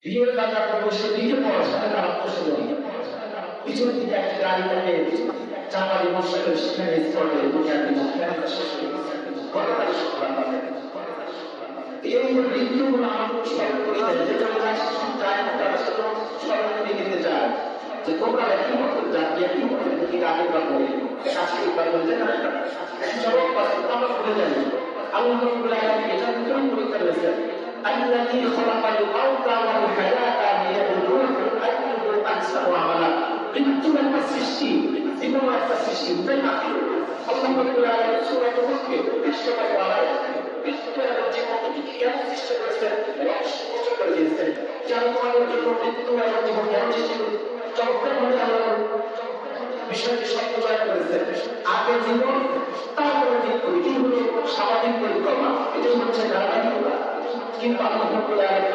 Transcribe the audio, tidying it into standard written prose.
বিয়ের বাজারে বসে দিকে পড়াশোনা তারা বসে দিকে পিছন দিকে একটা গাড়ি থাকে চাপালি মশলা করে সেখানে স্পটে দুনিয়ার দিন ঘটনাটা শুনলাম এই মৃত্যুগুলো আমাকে স্মরণ করে দেয় যে যায় তারা সাথে স্মরণ করে দিতে চায় যে তোমরা একই মতো জাতি একই মতো কি আগে বা বলে শাস্তি বা বলতে না জবাব পাচ্ছি আমরা ভুলে যাই আল্লাহ রাব্বুল আলামিন এটা কেন পরীক্ষা রয়েছে الذي خلق الموت والحياة ليبلوكم أيكم أحسن عملا মৃত্যুর একটা সৃষ্টি জীবন একটা সৃষ্টি তাই না আল্লাহ রাব্বুল আলামিন সূরা মুলকে 20 নম্বর আয়াত মৃত্যু এবং জীবনকে কেন সৃষ্টি করেছেন স্পষ্ট করে দিয়েছেন কেন তোমাদের জন্য মৃত্যু এবং জীবন কেন সৃষ্টি চমৎকারভাবে আল্লাহ বিষয়টি সংযোজন করেছেন আগে জীবন তারপরে মৃত্যু এটি হলো স্বাভাবিক পরিক্রমা এটি হচ্ছে ধারাবাহিকতা কিন্তু আল্লাহ রাব্বুল আলামিন